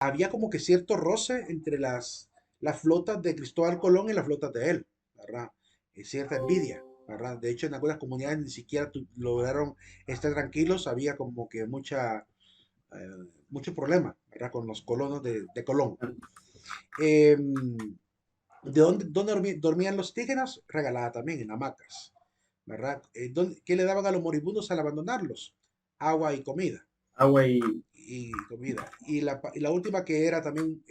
había como que cierto roce entre las flotas de Cristóbal Colón y las flotas de él, ¿verdad? Cierta envidia, ¿verdad? De hecho, en algunas comunidades ni siquiera lograron estar tranquilos, había como que mucho problema, ¿verdad? Con los colonos de Colón. Eh, ¿Dónde dormían los indígenas? Regalada también, en hamacas, ¿verdad? ¿Qué le daban a los moribundos al abandonarlos? Agua y comida. Agua y Y comida. Y la última que era también,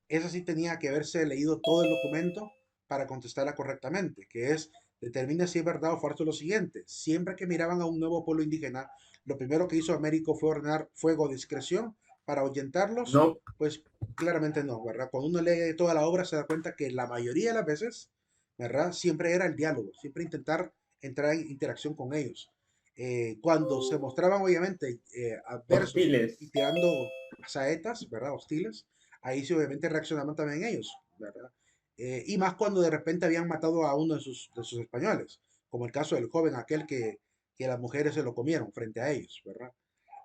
esa sí tenía que haberse leído todo el documento para contestarla correctamente, que es, determina si es verdad o falso lo siguiente. Siempre que miraban a un nuevo pueblo indígena, lo primero que hizo Américo fue ordenar fuego a discreción para ahuyentarlos. no, Pues claramente no, ¿verdad? Cuando uno lee toda la obra se da cuenta que la mayoría de las veces, ¿verdad? Siempre era el diálogo, siempre intentar entrar en interacción con ellos. Cuando se mostraban obviamente adversos y hostiles. tirando saetas, ¿verdad? Hostiles, ahí sí obviamente reaccionaban también ellos, ¿verdad? Y más cuando de repente habían matado a uno de sus españoles, como el caso del joven aquel que las mujeres se lo comieron frente a ellos, ¿verdad?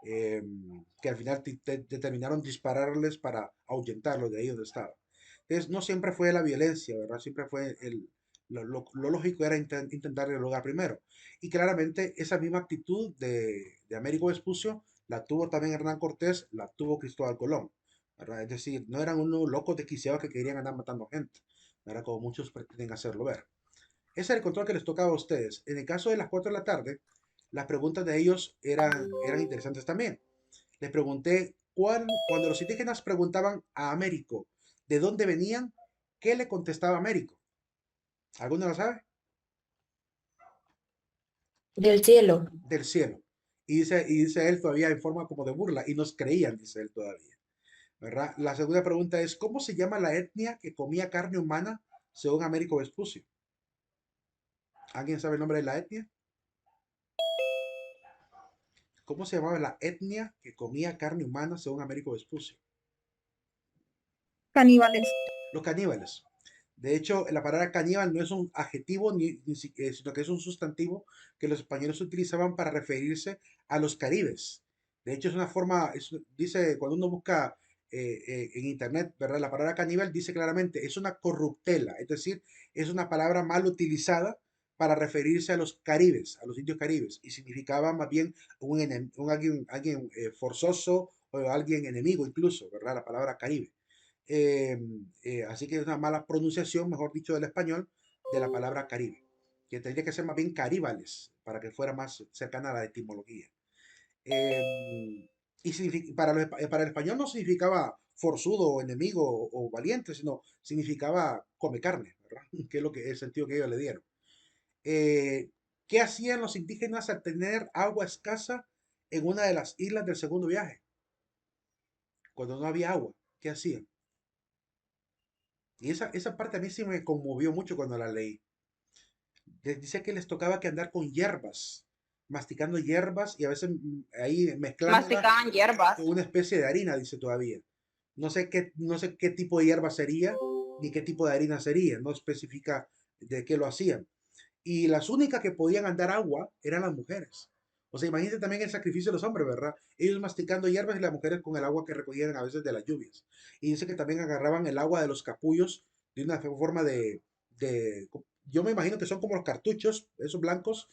Eh, que al final determinaron dispararles para ahuyentarlos de ahí donde estaban. Entonces, no siempre fue la violencia, ¿verdad? Siempre fue lo lógico era intentar dialogar primero. Y claramente esa misma actitud de Américo Vespucio la tuvo también Hernán Cortés, la tuvo Cristóbal Colón, ¿verdad? Es decir, no eran unos locos desquiciados que querían andar matando gente, ¿verdad? Como muchos pretenden hacerlo ver. Ese era el control que les tocaba a ustedes. En el caso de las 4 de la tarde, las preguntas de ellos eran interesantes también. Les pregunté cuando los indígenas preguntaban a Américo de dónde venían, ¿qué le contestaba Américo? ¿Alguno lo sabe? Del cielo. Del cielo. Y dice él todavía en forma como de burla, y nos creían, dice él todavía, ¿verdad? La segunda pregunta es, ¿cómo se llama la etnia que comía carne humana según Américo Vespucio? ¿Alguien sabe el nombre de la etnia? ¿Cómo se llamaba la etnia que comía carne humana según Américo Vespucio? Caníbales. Los caníbales. De hecho, la palabra caníbal no es un adjetivo, sino que es un sustantivo que los españoles utilizaban para referirse a los caribes. De hecho, es una forma, dice, cuando uno busca en internet, ¿verdad? La palabra caníbal dice claramente, es una corruptela, es decir, es una palabra mal utilizada para referirse a los caribes, a los indios caribes, y significaba más bien alguien forzoso o alguien enemigo incluso, ¿verdad? La palabra caribe. Eh, Así que es una mala pronunciación, mejor dicho, del español de la palabra Caribe, que tendría que ser más bien caríbales para que fuera más cercana a la etimología. Eh, y para el español no significaba forzudo o enemigo o valiente, sino significaba come carne, ¿verdad? Que es el sentido que ellos le dieron. Eh, ¿Qué hacían los indígenas al tener agua escasa en una de las islas del segundo viaje? Cuando no había agua, ¿qué hacían? Y esa parte a mí sí me conmovió mucho cuando la leí. Dice que les tocaba que andar con hierbas, masticando hierbas y a veces ahí mezclándolas Masticaban hierbas. con una especie de harina, dice todavía. No sé qué tipo de hierba sería, ni qué tipo de harina sería, no especifica de qué lo hacían. Y las únicas que podían andar agua eran las mujeres. O sea, imagínate también el sacrificio de los hombres, ¿verdad? Ellos masticando hierbas y las mujeres con el agua que recogían a veces de las lluvias. Y dice que también agarraban el agua de los capullos de una forma de yo me imagino que son como los cartuchos, esos blancos,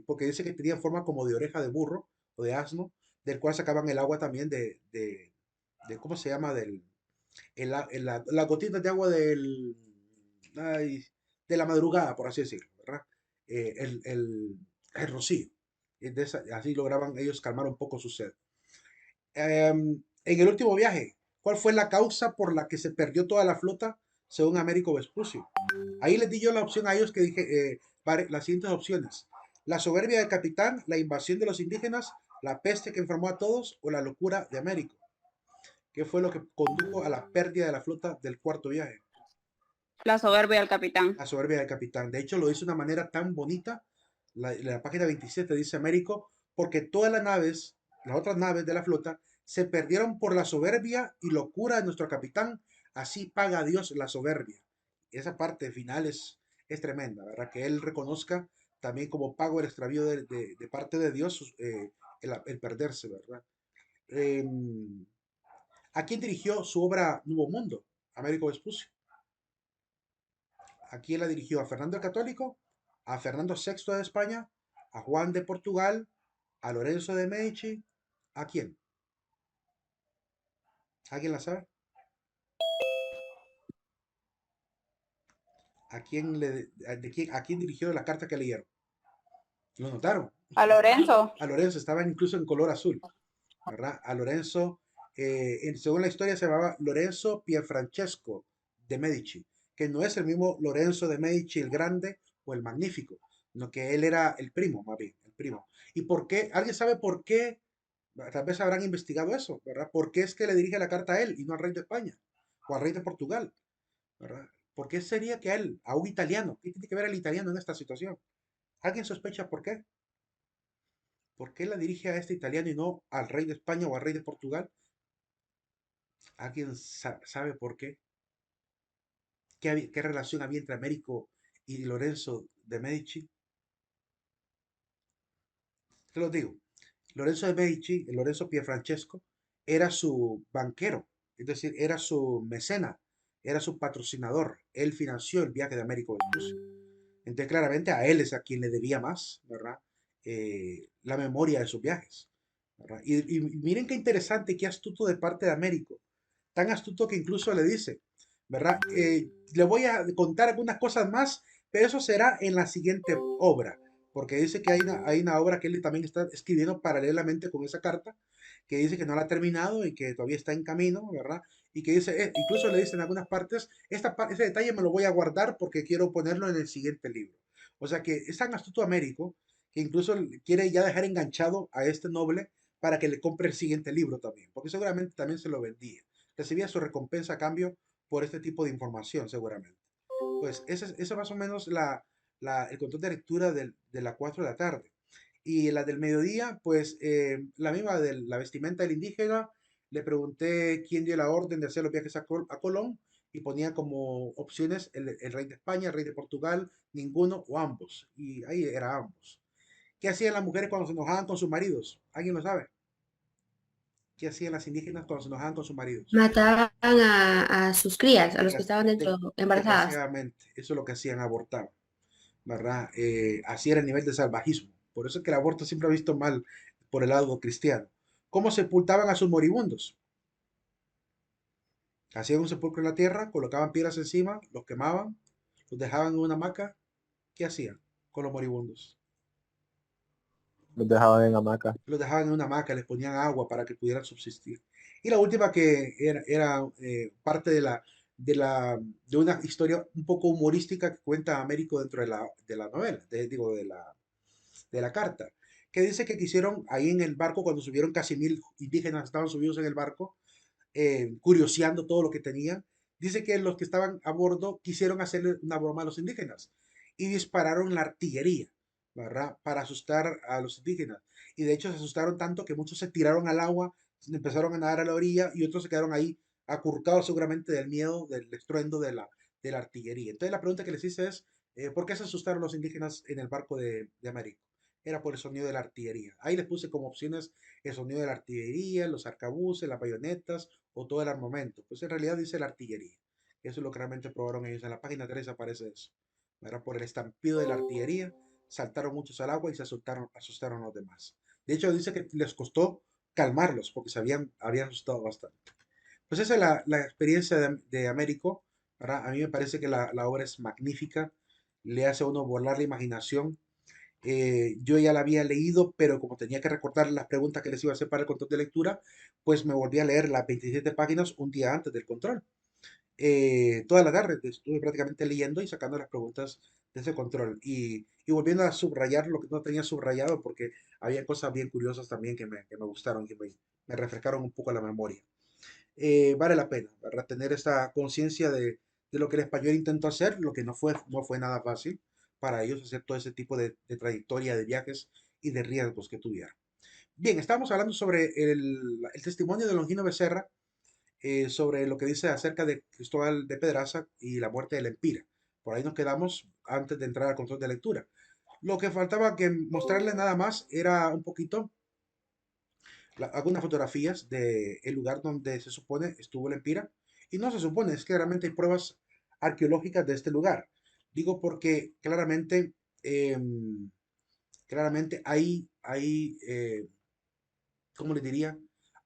porque dice que tenían forma como de oreja de burro o de asno, del cual sacaban el agua también ¿cómo se llama? Las gotitas de agua ay, de la madrugada, por así decirlo, ¿verdad? El rocío. Así lograban ellos calmar un poco su sed. En el último viaje, ¿cuál fue la causa por la que se perdió toda la flota según Américo Vespucio? Ahí les di yo la opción a ellos que dije, las siguientes opciones. La soberbia del capitán, la invasión de los indígenas, la peste que enfermó a todos o la locura de Américo. ¿Qué fue lo que condujo a la pérdida de la flota del cuarto viaje? La soberbia del capitán. La soberbia del capitán. De hecho, lo hizo de una manera tan bonita. La página 27 dice Américo, porque todas las otras naves de la flota, se perdieron por la soberbia y locura de nuestro capitán. Así paga Dios la soberbia. Esa parte final es tremenda, ¿verdad? Que él reconozca también como pago el extravío de parte de Dios, el perderse, ¿verdad? Eh, ¿A quién dirigió su obra Nuevo Mundo? Américo Vespucio. ¿A quién la dirigió? ¿A Fernando el Católico? ¿A Fernando VI de España? ¿A Juan de Portugal? ¿A Lorenzo de Medici? ¿A quién? ¿Alguien la sabe? ¿A quién dirigió la carta que leyeron? ¿Lo notaron? A Lorenzo. A Lorenzo, estaba incluso en color azul, ¿verdad? A Lorenzo, según la historia, se llamaba Lorenzo Pierfrancesco de Medici, que no es el mismo Lorenzo de Medici el Grande o el Magnífico, sino que él era el primo, más bien, el primo. ¿Y por qué? ¿Alguien sabe por qué? Tal vez habrán investigado eso, ¿verdad? ¿Por qué es que le dirige la carta a él y no al rey de España o al rey de Portugal, ¿verdad? ¿Por qué sería que a él, a un italiano? ¿Qué tiene que ver el italiano en esta situación? ¿Alguien sospecha por qué? ¿Por qué la dirige a este italiano y no al rey de España o al rey de Portugal? ¿Alguien sabe por qué? ¿Qué relación había entre Américo y Lorenzo de Medici? Te lo digo. Lorenzo de Medici, el Lorenzo Pierfrancesco, era su banquero, es decir, era su mecena, era su patrocinador. Él financió el viaje de Américo Vespucio. Entonces, claramente a él es a quien le debía más, ¿verdad? La memoria de sus viajes, ¿verdad? Y miren qué interesante, qué astuto de parte de Américo. Tan astuto que incluso le dice, ¿verdad? Le voy a contar algunas cosas más, pero eso será en la siguiente obra, porque dice que hay una obra que él también está escribiendo paralelamente con esa carta, que dice que no la ha terminado y que todavía está en camino, ¿verdad? Y que dice, incluso le dice en algunas partes, ese detalle me lo voy a guardar porque quiero ponerlo en el siguiente libro. O sea que es tan astuto Américo que incluso quiere ya dejar enganchado a este noble para que le compre el siguiente libro también, porque seguramente también se lo vendía. Recibía su recompensa a cambio por este tipo de información, seguramente. Pues esa más o menos el control de lectura de la 4 de la tarde. Y la del mediodía, pues la misma de la vestimenta del indígena, le pregunté quién dio la orden de hacer los viajes a Colón y ponía como opciones el rey de España, el rey de Portugal, ninguno o ambos. Y ahí era ambos. ¿Qué hacían las mujeres cuando se enojaban con sus maridos? ¿Alguien lo sabe? ¿Qué hacían las indígenas cuando se enojaban con sus maridos? Mataban a sus crías, a los que estaban dentro embarazadas. Desgraciadamente, eso es lo que hacían, abortar, ¿verdad? Así era el nivel de salvajismo. Por eso es que el aborto siempre ha visto mal por el lado cristiano. ¿Cómo sepultaban a sus moribundos? Hacían un sepulcro en la tierra, colocaban piedras encima, los quemaban, los dejaban en una hamaca. ¿Qué hacían con los moribundos? Los dejaban en hamaca. Los dejaban en una hamaca, les ponían agua para que pudieran subsistir. Y la última que era parte de una historia un poco humorística que cuenta Américo dentro de la novela, digo, de la carta, que dice que quisieron ahí en el barco, cuando subieron casi 1000 indígenas, estaban subidos en el barco, curioseando todo lo que tenían. Dice que los que estaban a bordo quisieron hacerle una broma a los indígenas y dispararon la artillería, ¿verdad? Para asustar a los indígenas. Y de hecho se asustaron tanto que muchos se tiraron al agua, empezaron a nadar a la orilla y otros se quedaron ahí acurcados seguramente del miedo, del estruendo de la artillería. Entonces la pregunta que les hice es, ¿por qué se asustaron los indígenas en el barco de Américo? Era por el sonido de la artillería. Ahí les puse como opciones el sonido de la artillería, los arcabuces, las bayonetas o todo el armamento. Pues en realidad dice la artillería. Eso es lo que realmente probaron ellos. En la página 3 aparece eso. Era por el estampido de la artillería, saltaron muchos al agua y se asustaron a los demás. De hecho, dice que les costó calmarlos porque habían asustado bastante. Pues esa es la experiencia de Américo, ¿verdad? A mí me parece que la obra es magnífica, le hace a uno volar la imaginación. Yo ya la había leído, pero como tenía que recordar las preguntas que les iba a hacer para el control de lectura, pues me volví a leer las 27 páginas un día antes del control. Toda la tarde estuve prácticamente leyendo y sacando las preguntas de ese control y volviendo a subrayar lo que no tenía subrayado porque había cosas bien curiosas también que me gustaron, que me refrescaron un poco la memoria. Vale la pena, ¿verdad? Tener esta conciencia de lo que el español intentó hacer, lo que no fue nada fácil para ellos hacer todo ese tipo de trayectoria de viajes y de riesgos que tuvieron. Bien, estamos hablando sobre el testimonio de Longino Becerra, sobre lo que dice acerca de Cristóbal de Pedraza y la muerte del Empira. Por ahí nos quedamos antes de entrar al control de lectura. Lo que faltaba que mostrarles nada más era un poquito algunas fotografías del lugar donde se supone estuvo el Empira. Y no se supone, es claramente hay pruebas arqueológicas de este lugar. Digo porque em, claramente ¿cómo les diría?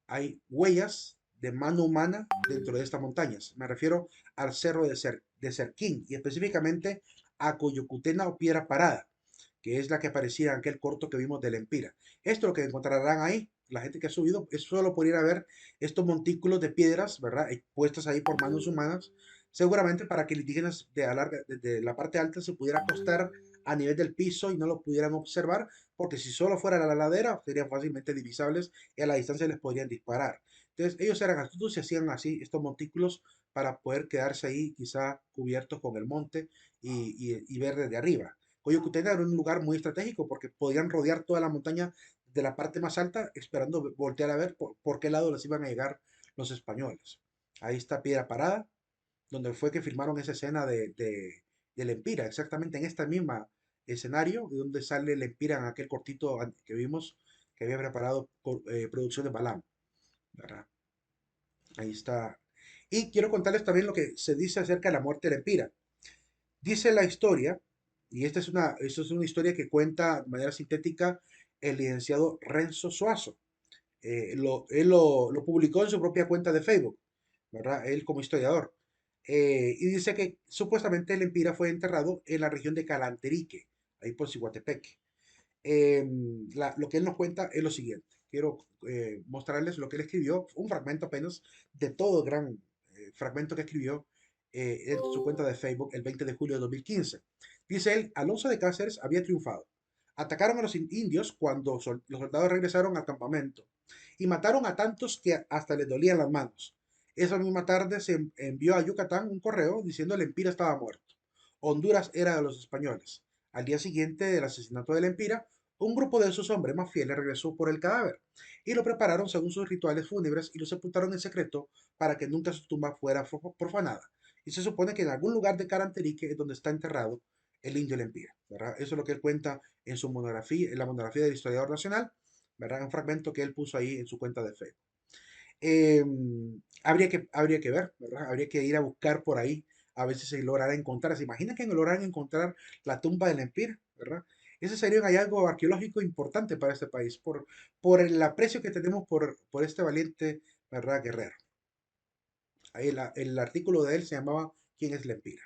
Hay huellas de mano humana dentro de estas montañas. Me refiero al cerro de Serquín y específicamente a Coyocutena o Piedra Parada, que es la que aparecía en aquel corto que vimos del Empira. Esto lo que encontrarán ahí, la gente que ha subido, es solo por ir a ver estos montículos de piedras, ¿verdad? Puestas ahí por manos humanas, seguramente para que los indígenas de la parte alta se pudiera acostar a nivel del piso y no lo pudieran observar, porque si solo fuera la ladera, serían fácilmente divisables y a la distancia les podrían disparar. Entonces, ellos eran astutos y hacían así estos montículos para poder quedarse ahí, quizá cubiertos con el monte y ver desde arriba. Coyocutena era un lugar muy estratégico porque podían rodear toda la montaña de la parte más alta, esperando voltear a ver por qué lado les iban a llegar los españoles. Ahí está Piedra Parada, donde fue que filmaron esa escena del Empira, exactamente en esta misma escenario, donde sale el Empira en aquel cortito que vimos que había preparado producción de Balam, ¿verdad? Ahí está. Y quiero contarles también lo que se dice acerca de la muerte del Empira. Dice la historia, y esto es una historia que cuenta de manera sintética el licenciado Renzo Suazo. Él lo publicó en su propia cuenta de Facebook, ¿verdad? Él como historiador. Y dice que supuestamente el Empira fue enterrado en la región de Calanterique, ahí por Ciguatepeque. Lo que él nos cuenta es lo siguiente. Quiero mostrarles lo que él escribió, un fragmento apenas de todo el gran fragmento que escribió en su cuenta de Facebook el 20 de julio de 2015. Dice él, Alonso de Cáceres había triunfado. Atacaron a los indios cuando los soldados regresaron al campamento y mataron a tantos que hasta les dolían las manos. Esa misma tarde se envió a Yucatán un correo diciendo el Empira estaba muerto. Honduras era de los españoles. Al día siguiente del asesinato del Empira, un grupo de sus hombres más fieles regresó por el cadáver y lo prepararon según sus rituales fúnebres y lo sepultaron en secreto para que nunca su tumba fuera profanada. Y se supone que en algún lugar de Caranterique es donde está enterrado el indio Lempira, ¿verdad? Eso es lo que él cuenta en su monografía, en la monografía del historiador nacional, ¿verdad? Un fragmento que él puso ahí en su cuenta de Facebook. Eh, habría que ver, ¿verdad? Habría que ir a buscar por ahí a ver si se logrará encontrar. ¿Se imagina que lograran encontrar la tumba del Empire, ¿verdad? Ese sería un hallazgo arqueológico importante para este país, por el aprecio que tenemos por este valiente, ¿verdad? Guerrero. Ahí el artículo de él se llamaba ¿Quién es Lempira?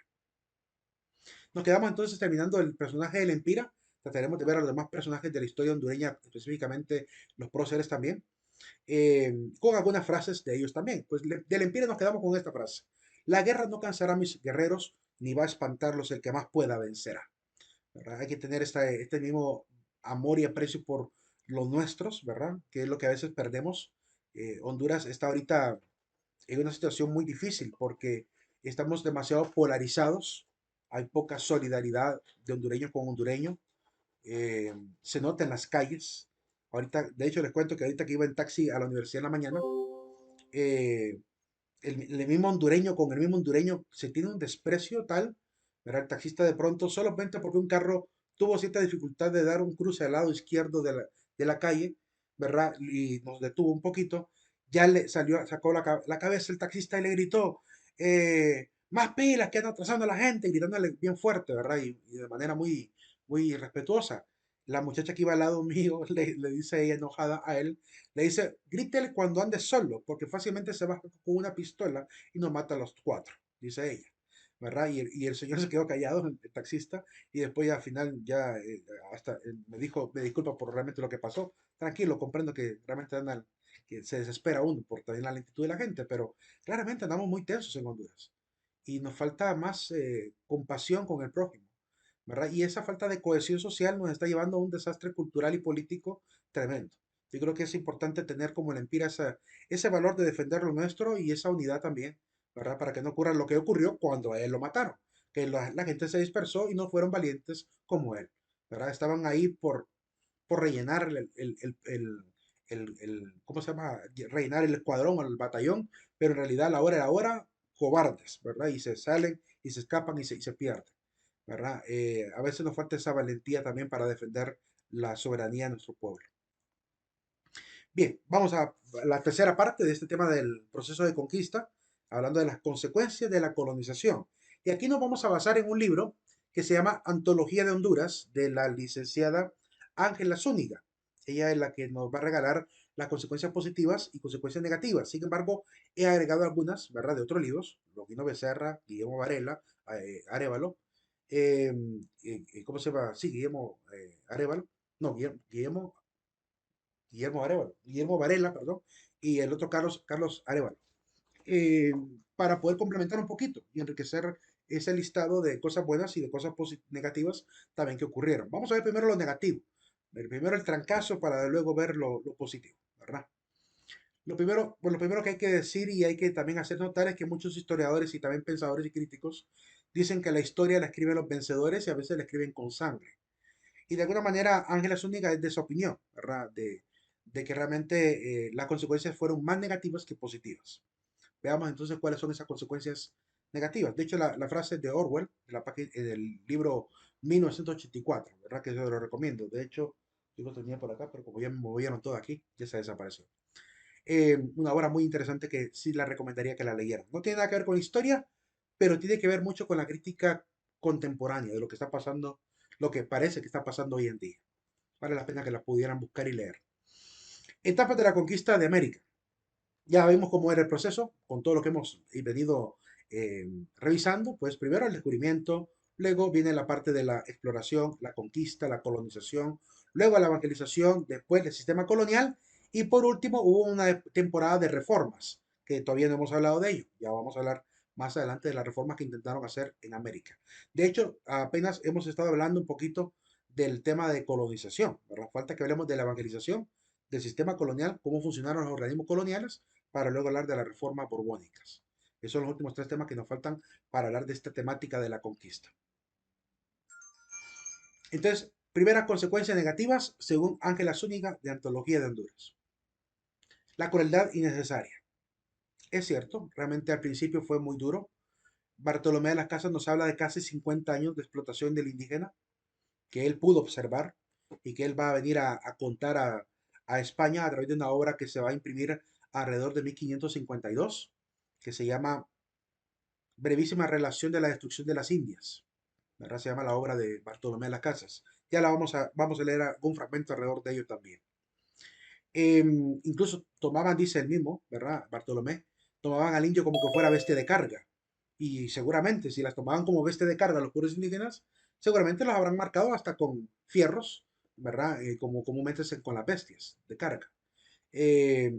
Nos quedamos entonces terminando el personaje de Lempira. Trataremos de ver a los demás personajes de la historia hondureña, específicamente los próceres también, con algunas frases de ellos también. Pues del Empire nos quedamos con esta frase. La guerra no cansará a mis guerreros, ni va a espantarlos el que más pueda vencerá. ¿Verdad? Hay que tener este mismo amor y aprecio por los nuestros, ¿verdad? Que es lo que a veces perdemos. Honduras está ahorita en una situación muy difícil porque estamos demasiado polarizados. Hay poca solidaridad de hondureño con hondureño. Se nota en las calles. Ahorita, de hecho, les cuento que ahorita que iba en taxi a la universidad en la mañana, eh, el mismo hondureño con el mismo hondureño se tiene un desprecio tal, ¿verdad? El taxista de pronto, solamente porque un carro tuvo cierta dificultad de dar un cruce al lado izquierdo de la calle, ¿verdad? Y nos detuvo un poquito, ya le salió, sacó la cabeza el taxista y le gritó, más pilas que andan atrasando a la gente, gritándole bien fuerte, ¿verdad? Y de manera muy, muy respetuosa. La muchacha que iba al lado mío le dice ella enojada a él, le dice, grítele cuando ande solo, porque fácilmente se baja con una pistola y nos mata a los cuatro, dice ella, ¿verdad? Y el señor se quedó callado, el taxista, y después ya al final ya hasta me dijo, me disculpa por realmente lo que pasó. Tranquilo, comprendo que realmente que se desespera uno por también la lentitud de la gente, pero claramente andamos muy tensos en Honduras y nos falta más compasión con el prójimo, ¿verdad? Y esa falta de cohesión social nos está llevando a un desastre cultural y político tremendo. Yo creo que es importante tener como el Empira ese valor de defender lo nuestro y esa unidad también, ¿verdad? Para que no ocurra lo que ocurrió cuando a él lo mataron, que la gente se dispersó y no fueron valientes como él, ¿verdad? Estaban ahí por rellenar ¿cómo se llama? Rellenar el escuadrón o el batallón, pero en realidad la hora era hora, cobardes, ¿verdad? Y se salen y se escapan y se pierden, ¿verdad? A veces nos falta esa valentía también para defender la soberanía de nuestro pueblo. Bien, vamos a la tercera parte de este tema del proceso de conquista, hablando de las consecuencias de la colonización. Y aquí nos vamos a basar en un libro que se llama Antología de Honduras, de la licenciada Ángela Zúñiga. Ella es la que nos va a regalar las consecuencias positivas y consecuencias negativas. Sin embargo, he agregado algunas, ¿verdad?, de otros libros, Longino Becerra, Guillermo Varela, Arévalo, ¿cómo se llama? Sí, Guillermo Arévalo, no, Guillermo Varela, perdón, y el otro Carlos Arevalo, eh, para poder complementar un poquito y enriquecer ese listado de cosas buenas y de cosas negativas también que ocurrieron. Vamos a ver primero lo negativo, primero el trancazo para luego ver lo positivo, ¿verdad? Lo primero que hay que decir y hay que también hacer notar es que muchos historiadores y también pensadores y críticos dicen que la historia la escriben los vencedores y a veces la escriben con sangre. Y de alguna manera Ángela Zúñiga es de esa opinión, ¿verdad? De que realmente las consecuencias fueron más negativas que positivas. Veamos entonces cuáles son esas consecuencias negativas. De hecho, la frase de Orwell, del libro 1984, ¿verdad? Que yo lo recomiendo. De hecho, yo lo tenía por acá, pero como ya me movieron todo aquí, ya se desapareció. Una obra muy interesante que sí la recomendaría que la leyeran. No tiene nada que ver con historia, pero tiene que ver mucho con la crítica contemporánea de lo que está pasando, lo que parece que está pasando hoy en día. Vale la pena que la pudieran buscar y leer. Etapas de la conquista de América. Ya vimos cómo era el proceso, con todo lo que hemos venido revisando. Pues primero el descubrimiento, luego viene la parte de la exploración, la conquista, la colonización, luego la evangelización, después el sistema colonial y por último hubo una temporada de reformas, que todavía no hemos hablado de ello. Ya vamos a hablar más adelante de las reformas que intentaron hacer en América. De hecho, apenas hemos estado hablando un poquito del tema de colonización, ¿verdad? Falta que hablemos de la evangelización, del sistema colonial, cómo funcionaron los organismos coloniales, para luego hablar de las reformas borbónicas. Esos son los últimos tres temas que nos faltan para hablar de esta temática de la conquista. Entonces, primeras consecuencias negativas, según Ángela Zúñiga, de Antología de Honduras. La crueldad innecesaria. Es cierto, realmente al principio fue muy duro. Bartolomé de las Casas nos habla de casi 50 años de explotación del indígena, que él pudo observar y que él va a venir a contar a España a través de una obra que se va a imprimir alrededor de 1552, que se llama Brevísima relación de la destrucción de las Indias. ¿Verdad? Se llama la obra de Bartolomé de las Casas. Ya la vamos a leer algún fragmento alrededor de ello también. Incluso tomaban, dice el mismo, ¿verdad? Bartolomé, tomaban al indio como que fuera bestia de carga. Y seguramente, si las tomaban como bestia de carga los pueblos indígenas, seguramente los habrán marcado hasta con fierros, ¿verdad? Como comúnmente se con las bestias de carga.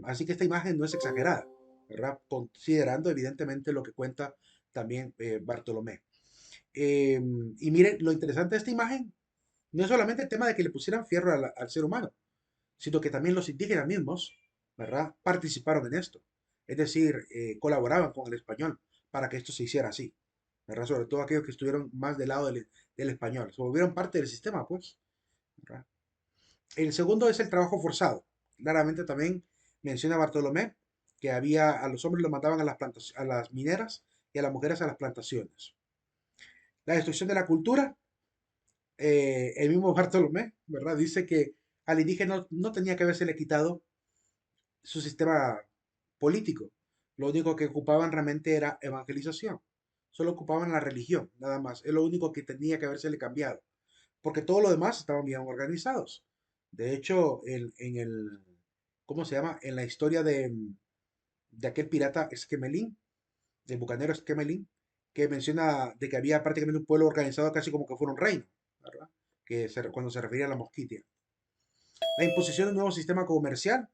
Así que esta imagen no es exagerada, ¿verdad? Considerando evidentemente lo que cuenta también Bartolomé. Y miren, lo interesante de esta imagen no es solamente el tema de que le pusieran fierro al ser humano, sino que también los indígenas mismos, ¿verdad? Participaron en esto. Es decir, colaboraban con el español para que esto se hiciera así, ¿verdad? Sobre todo aquellos que estuvieron más del lado del español. Se volvieron parte del sistema, pues, ¿verdad? El segundo es el trabajo forzado. Claramente también menciona Bartolomé que había a los hombres los mataban a a las mineras y a las mujeres a las plantaciones. La destrucción de la cultura, el mismo Bartolomé, ¿verdad? Dice que al indígena no tenía que haberse le quitado su sistema político. Lo único que ocupaban realmente era evangelización. Solo ocupaban la religión, nada más. Es lo único que tenía que haberse le cambiado. Porque todo lo demás estaban bien organizados. De hecho, ¿cómo se llama? En la historia de aquel pirata Esquemelín, del bucanero Esquemelín, que menciona de que había prácticamente un pueblo organizado casi como que fuera un reino, ¿verdad? Cuando se refería a la mosquitia. La imposición de un nuevo sistema comercial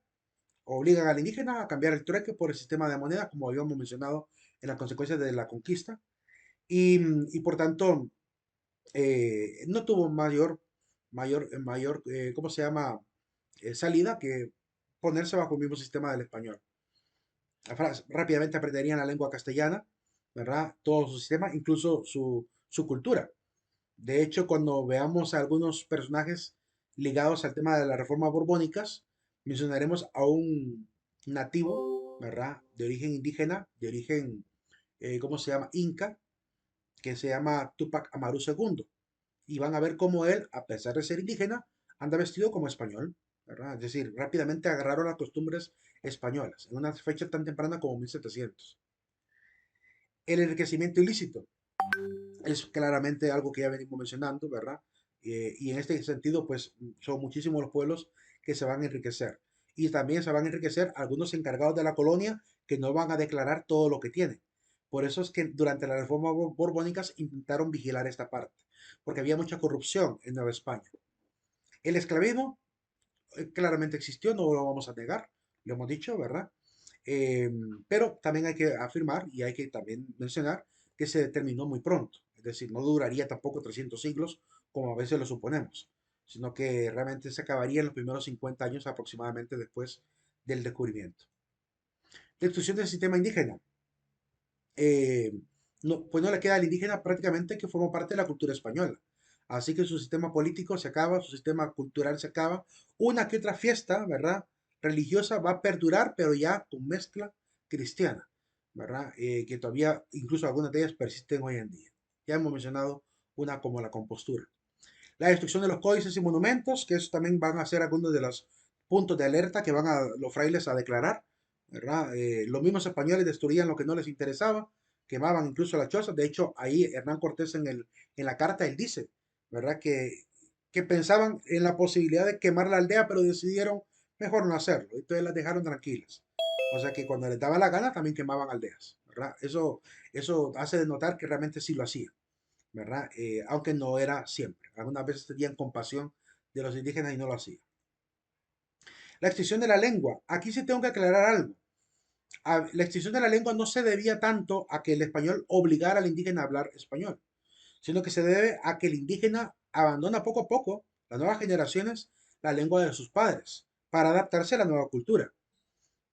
obligan al indígena a cambiar el trueque por el sistema de moneda, como habíamos mencionado en las consecuencias de la conquista, y por tanto no tuvo ¿cómo se llama? Salida que ponerse bajo el mismo sistema del español. Rápidamente aprenderían la lengua castellana, ¿verdad? Todo su sistema, incluso su cultura. De hecho, cuando veamos a algunos personajes ligados al tema de las reformas borbónicas, mencionaremos a un nativo, ¿verdad? De origen indígena, de origen, ¿cómo se llama? Inca, que se llama Tupac Amaru II. Y van a ver cómo él, a pesar de ser indígena, anda vestido como español. ¿verdad? Es decir, rápidamente agarraron las costumbres españolas en una fecha tan temprana como 1700. El enriquecimiento ilícito es claramente algo que ya venimos mencionando, ¿verdad? Y en este sentido, pues son muchísimos los pueblos que se van a enriquecer. Y también se van a enriquecer algunos encargados de la colonia que no van a declarar todo lo que tienen. Por eso es que durante la reforma borbónicas intentaron vigilar esta parte, porque había mucha corrupción en Nueva España. El esclavismo claramente existió, no lo vamos a negar, lo hemos dicho, ¿verdad? Eh, pero también hay que afirmar y hay que también mencionar que se terminó muy pronto, es decir, no duraría tampoco 300 siglos como a veces lo suponemos, sino que realmente se acabaría en los primeros 50 años aproximadamente después del descubrimiento. Destrucción del sistema indígena. eh, no, pues no le queda al indígena prácticamente que forma parte de la cultura española. Así que su sistema político se acaba, su sistema cultural se acaba. Una que otra fiesta, ¿verdad? Religiosa va a perdurar, pero ya con mezcla cristiana, ¿verdad? Que todavía, incluso algunas de ellas persisten hoy en día. Ya hemos mencionado una como la compostura. La destrucción de los códices y monumentos, que eso también van a ser algunos de los puntos de alerta que van a los frailes a declarar, ¿verdad? Los mismos españoles destruían lo que no les interesaba, quemaban incluso las chozas. De hecho, ahí Hernán Cortés en la carta, él dice, ¿verdad? Que pensaban en la posibilidad de quemar la aldea, pero decidieron mejor no hacerlo. Entonces las dejaron tranquilas. O sea que cuando les daba la gana, también quemaban aldeas, ¿verdad? Eso hace de notar que realmente sí lo hacían, ¿verdad? Aunque no era siempre. Algunas veces tenían compasión de los indígenas y no lo hacían. La extinción de la lengua. Aquí sí tengo que aclarar algo. La extinción de la lengua no se debía tanto a que el español obligara al indígena a hablar español, sino que se debe a que el indígena abandona poco a poco, las nuevas generaciones, la lengua de sus padres para adaptarse a la nueva cultura.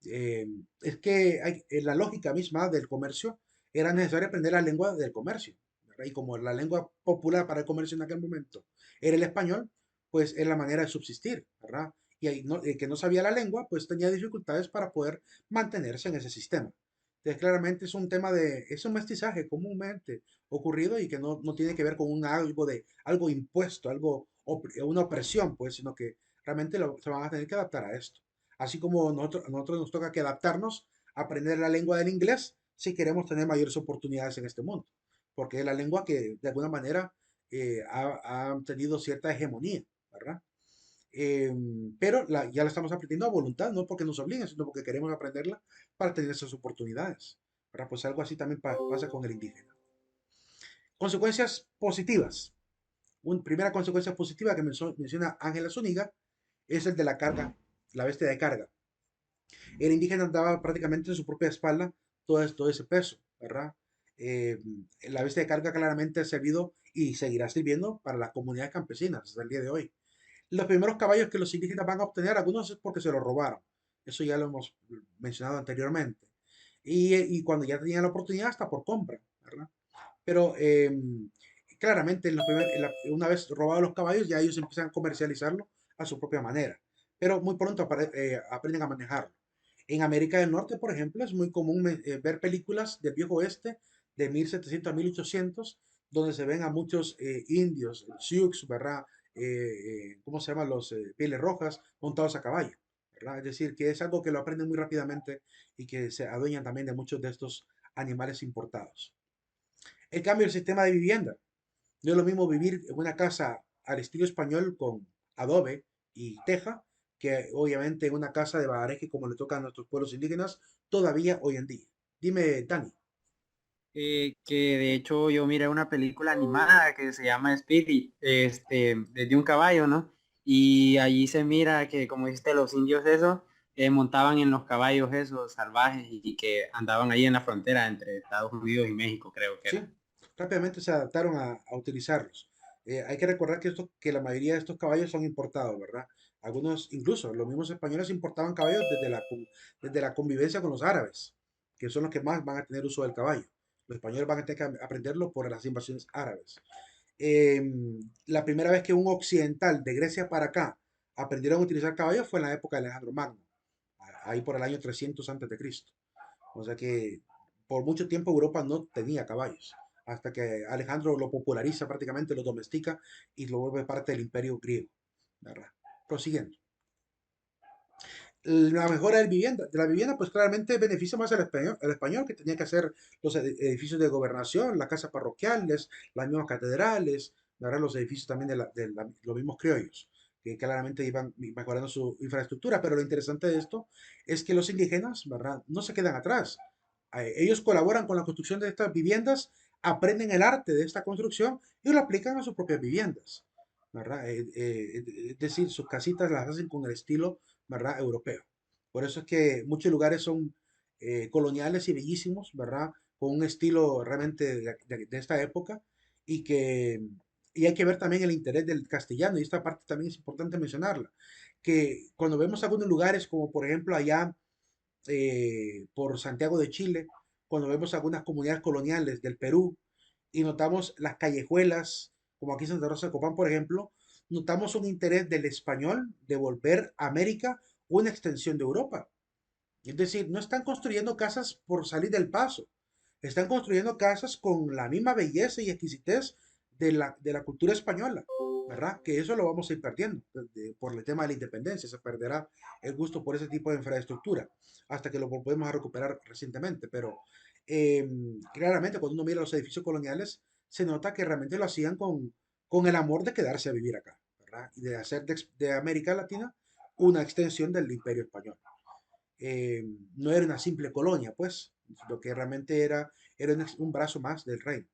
Eh, es que en la lógica misma del comercio era necesario aprender la lengua del comercio, ¿verdad? Y como la lengua popular para el comercio en aquel momento era el español, pues es la manera de subsistir, ¿verdad? Y el que no sabía la lengua, pues tenía dificultades para poder mantenerse en ese sistema. Entonces, claramente es un mestizaje comúnmente ocurrido y que no tiene que ver con algo impuesto, una opresión, pues, sino que realmente se van a tener que adaptar a esto. Así como a nosotros nos toca que adaptarnos a aprender la lengua del inglés si queremos tener mayores oportunidades en este mundo, porque es la lengua que de alguna manera ha tenido cierta hegemonía, ¿verdad? Pero ya la estamos aprendiendo a voluntad, no porque nos obliguen, sino porque queremos aprenderla para tener esas oportunidades, ¿verdad? Pues algo así también pasa con el indígena. Consecuencias positivas. Una primera consecuencia positiva que menciona Ángela Zúñiga es el de la carga, la bestia de carga. El indígena andaba prácticamente en su propia espalda todo ese peso, ¿verdad? Eh, la bestia de carga claramente ha servido y seguirá sirviendo para las comunidades campesinas hasta el día de hoy. Los primeros caballos que los indígenas van a obtener, algunos es porque se los robaron. Eso ya lo hemos mencionado anteriormente. Y cuando ya tenían la oportunidad, hasta por compra, ¿verdad? Pero claramente, una vez robados los caballos, ya ellos empiezan a comercializarlo a su propia manera. Pero muy pronto aprenden a manejarlo. En América del Norte, por ejemplo, es muy común ver películas del viejo oeste de 1700 a 1800, donde se ven a muchos indios, Sioux, ¿verdad? ¿Cómo se llaman? Los pieles rojas montados a caballo, ¿verdad? Es decir, que es algo que lo aprenden muy rápidamente y que se adueñan también de muchos de estos animales importados. El cambio del sistema de vivienda. No es lo mismo vivir en una casa al estilo español con adobe y teja que obviamente en una casa de baraje como le toca a nuestros pueblos indígenas todavía hoy en día. Dime, Dani. Que de hecho yo miré una película animada que se llama Spirit, desde un caballo, ¿no? Y allí se mira que, como dijiste, los indios esos montaban en los caballos esos salvajes y que andaban ahí en la frontera entre Estados Unidos y México, creo que Sí, era. rápidamente se adaptaron a utilizarlos. Hay que recordar que la mayoría de estos caballos son importados, ¿verdad? Algunos, incluso los mismos españoles importaban caballos desde la convivencia con los árabes, que son los que más van a tener uso del caballo. Los españoles van a tener que aprenderlo por las invasiones árabes. La primera vez que un occidental de Grecia para acá aprendieron a utilizar caballos fue en la época de Alejandro Magno, ahí por el año 300 antes de Cristo. O sea que por mucho tiempo Europa no tenía caballos, hasta que Alejandro lo populariza prácticamente, lo domestica y lo vuelve parte del imperio griego, ¿verdad? Prosiguiendo. La mejora de la vivienda, pues claramente beneficia más al español que tenía que hacer los edificios de gobernación, las casas parroquiales, las mismas catedrales, ¿verdad? Los edificios también los mismos criollos, que claramente iban mejorando su infraestructura. Pero lo interesante de esto es que los indígenas, ¿verdad? No se quedan atrás. Ellos colaboran con la construcción de estas viviendas, aprenden el arte de esta construcción y lo aplican a sus propias viviendas, ¿verdad? Es decir, sus casitas las hacen con el estilo, ¿verdad? Europeo. Por eso es que muchos lugares son coloniales y bellísimos, ¿verdad? Con un estilo realmente de esta época y que y hay que ver también el interés del castellano y esta parte también es importante mencionarla, que cuando vemos algunos lugares como por ejemplo allá por Santiago de Chile, cuando vemos algunas comunidades coloniales del Perú y notamos las callejuelas, como aquí en Santa Rosa de Copán, por ejemplo, notamos un interés del español de volver a América una extensión de Europa. Es decir, no están construyendo casas por salir del paso, están construyendo casas con la misma belleza y exquisitez de la cultura española, ¿verdad? Que eso lo vamos a ir perdiendo por el tema de la independencia, se perderá el gusto por ese tipo de infraestructura hasta que lo volvemos a recuperar recientemente, pero claramente cuando uno mira los edificios coloniales se nota que realmente lo hacían con el amor de quedarse a vivir acá, ¿verdad? Y de hacer de América Latina una extensión del imperio español. eh, no era una simple colonia, pues, lo que realmente era un brazo más del reino.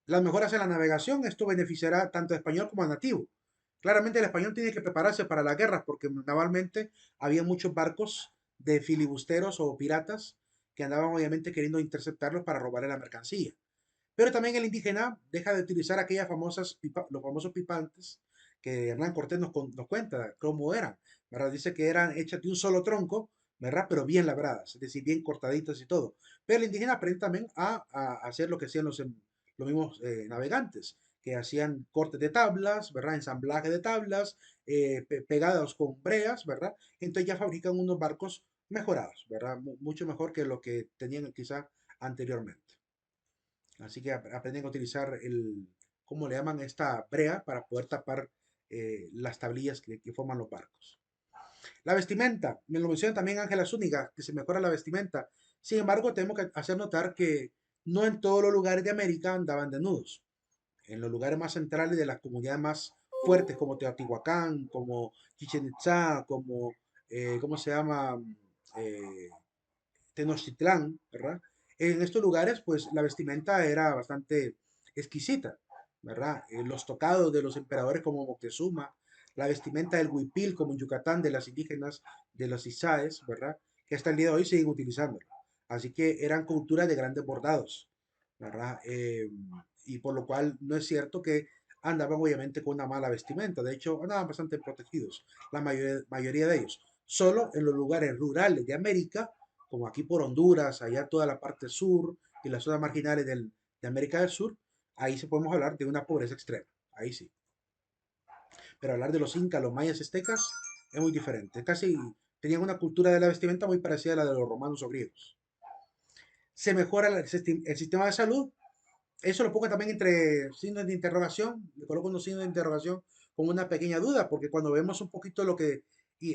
Las mejoras en la navegación, esto beneficiará tanto a español como a nativo. Claramente el español tiene que prepararse para la guerra porque navalmente había muchos barcos de filibusteros o piratas que andaban obviamente queriendo interceptarlos para robarle la mercancía. Pero también el indígena deja de utilizar los famosos pipantes que Hernán Cortés nos cuenta cómo eran, ¿verdad? Dice que eran hechas de un solo tronco, ¿verdad? Pero bien labradas, es decir, bien cortaditas y todo. Pero el indígena aprende también a hacer lo que hacían los mismos navegantes, que hacían cortes de tablas, ¿verdad? Ensamblaje de tablas, pegados con breas, ¿verdad? Entonces ya fabrican unos barcos mejorados, ¿verdad? Mucho mejor que lo que tenían quizá anteriormente. Así que aprenden a utilizar ¿cómo le llaman? Esta brea para poder tapar las tablillas que forman los barcos. La vestimenta, me lo menciona también Ángela Zúñiga, que se mejora la vestimenta. Sin embargo, tenemos que hacer notar que no en todos los lugares de América andaban desnudos. En los lugares más centrales de las comunidades más fuertes, como Teotihuacán, como Chichen Itzá, como, ¿cómo se llama? Eh, Tenochtitlán, ¿verdad? En estos lugares, pues la vestimenta era bastante exquisita, ¿verdad? Los tocados de los emperadores como Moctezuma, la vestimenta del huipil como en Yucatán de las indígenas, de los izáes, ¿verdad? Que hasta el día de hoy siguen utilizando. Así que eran culturas de grandes bordados, ¿verdad? Y por lo cual no es cierto que andaban obviamente con una mala vestimenta, de hecho andaban bastante protegidos, la mayoría de ellos. Solo en los lugares rurales de América como aquí por Honduras, allá toda la parte sur y las zonas marginales de América del Sur, ahí sí podemos hablar de una pobreza extrema, ahí sí. Pero hablar de los incas, los mayas, aztecas, es muy diferente. Casi tenían una cultura de la vestimenta muy parecida a la de los romanos o griegos. Se mejora el sistema de salud. Eso lo pongo también entre signos de interrogación. Le coloco unos signos de interrogación con una pequeña duda, porque cuando vemos un poquito lo que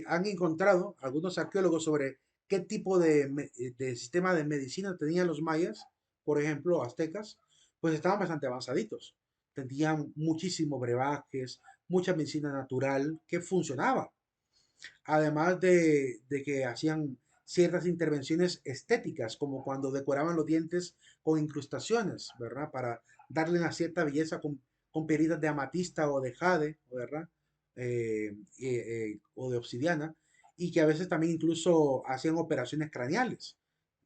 han encontrado algunos arqueólogos sobre qué tipo de sistema de medicina tenían los mayas, por ejemplo, aztecas, pues estaban bastante avanzaditos. Tenían muchísimos brebajes, mucha medicina natural que funcionaba. Además de que hacían ciertas intervenciones estéticas, como cuando decoraban los dientes con incrustaciones, ¿verdad? Para darle una cierta belleza con piedritas de amatista o de jade, ¿verdad? O de obsidiana, y que a veces también incluso hacían operaciones craneales.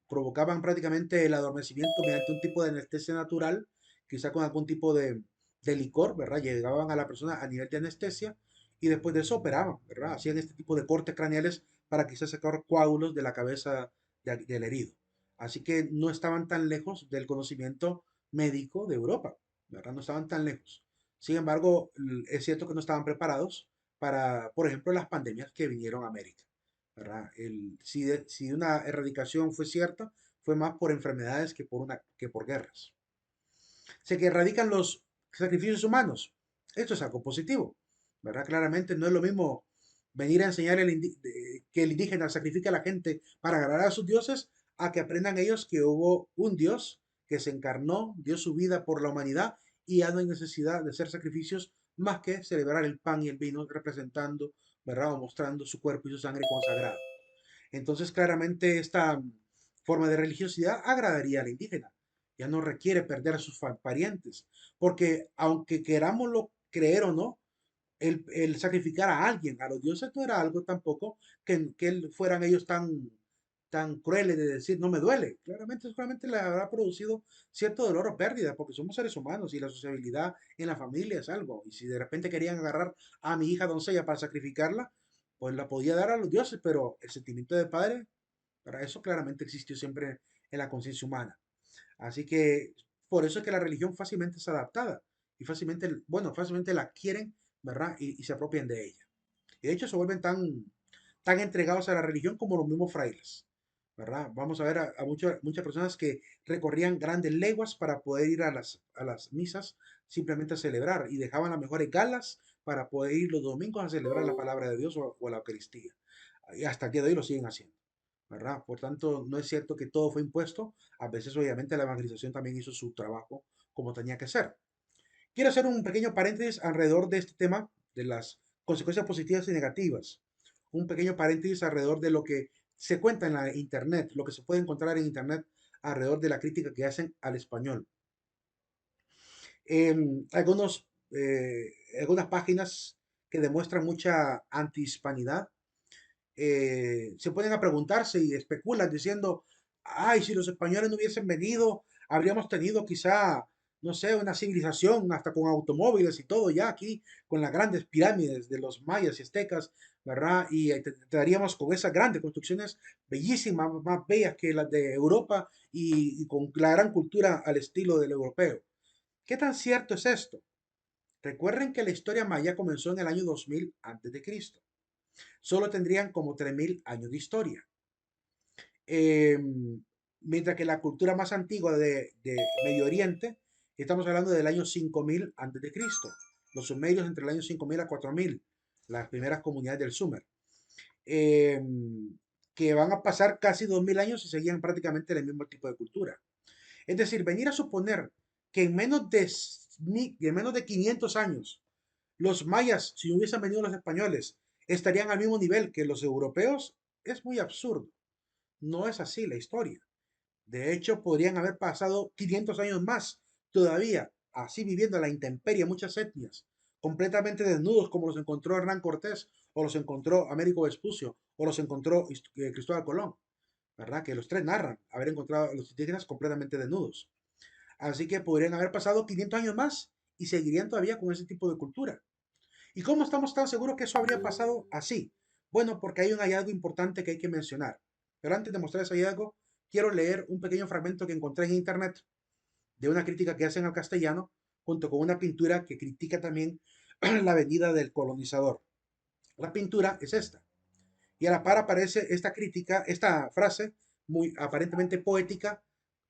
Provocaban prácticamente el adormecimiento mediante un tipo de anestesia natural, quizá con algún tipo de licor, ¿verdad? Llegaban a la persona a nivel de anestesia y después de eso operaban, ¿verdad? Hacían este tipo de cortes craneales para quizás sacar coágulos de la cabeza del herido. Así que no estaban tan lejos del conocimiento médico de Europa, ¿verdad? No estaban tan lejos. Sin embargo, es cierto que no estaban preparados para, por ejemplo, las pandemias que vinieron a América, ¿verdad? Si una erradicación fue cierta, fue más por enfermedades que por guerras. Se que erradican los sacrificios humanos. Esto es algo positivo, ¿verdad? Claramente no es lo mismo venir a enseñar que el indígena sacrifique a la gente para agradar a sus dioses, a que aprendan ellos que hubo un Dios que se encarnó, dio su vida por la humanidad y ya no hay necesidad de hacer sacrificios más que celebrar el pan y el vino representando, ¿verdad? O mostrando su cuerpo y su sangre consagrado. Entonces, claramente esta forma de religiosidad agradaría al indígena. Ya no requiere perder a sus parientes, porque aunque querámoslo creer o no, el sacrificar a alguien, a los dioses, no era algo tampoco que fueran ellos tan crueles de decir no me duele. Claramente, solamente le habrá producido cierto dolor o pérdida, porque somos seres humanos y la sociabilidad en la familia es algo. Y si de repente querían agarrar a mi hija doncella para sacrificarla, pues la podía dar a los dioses, pero el sentimiento de padre, para eso claramente existió siempre en la conciencia humana. Así que por eso es que la religión fácilmente es adaptada y fácilmente, bueno, fácilmente la quieren, ¿verdad? Y se apropian de ella. Y de hecho se vuelven tan entregados a la religión como los mismos frailes, ¿verdad? Vamos a ver a muchas personas que recorrían grandes leguas para poder ir a las misas simplemente a celebrar y dejaban las mejores galas para poder ir los domingos a celebrar la palabra de Dios o la Eucaristía. Y hasta el día de hoy lo siguen haciendo, ¿verdad? Por tanto, no es cierto que todo fue impuesto. A veces, obviamente, la evangelización también hizo su trabajo como tenía que ser. Quiero hacer un pequeño paréntesis alrededor de este tema de las consecuencias positivas y negativas. Un pequeño paréntesis alrededor de lo que se cuenta en la internet, lo que se puede encontrar en internet alrededor de la crítica que hacen al español. Algunas páginas que demuestran mucha antihispanidad se ponen a preguntarse y especulan diciendo, ay, si los españoles no hubiesen venido, habríamos tenido quizá, no sé, una civilización hasta con automóviles y todo ya aquí, con las grandes pirámides de los mayas y aztecas, ¿verdad? Y estaríamos con esas grandes construcciones bellísimas, más bellas que las de Europa y con la gran cultura al estilo del europeo. ¿Qué tan cierto es esto? Recuerden que la historia maya comenzó en el año 2000 antes de Cristo. Solo tendrían como 3000 años de historia. Eh, Mientras que la cultura más antigua de Medio Oriente, estamos hablando del año 5000 antes de Cristo. Los sumerios entre el año 5000 a 4000, las primeras comunidades del Sumer, eh, que van a pasar casi 2000 años y seguían prácticamente el mismo tipo de cultura. Es decir, venir a suponer que en menos de 500 años los mayas, si hubiesen venido los españoles, estarían al mismo nivel que los europeos, es muy absurdo. No es así la historia. De hecho, podrían haber pasado 500 años más todavía, así viviendo a la intemperie muchas etnias, completamente desnudos como los encontró Hernán Cortés, o los encontró Américo Vespucio, o los encontró Cristóbal Colón, ¿verdad? Que los tres narran haber encontrado a los indígenas completamente desnudos. Así que podrían haber pasado 500 años más y seguirían todavía con ese tipo de cultura. ¿Y cómo estamos tan seguros que eso habría pasado así? Bueno, porque hay un hallazgo importante que hay que mencionar. Pero antes de mostrar ese hallazgo, quiero leer un pequeño fragmento que encontré en internet de una crítica que hacen al castellano, junto con una pintura que critica también la venida del colonizador. La pintura es esta. Y a la par aparece esta crítica, esta frase muy aparentemente poética.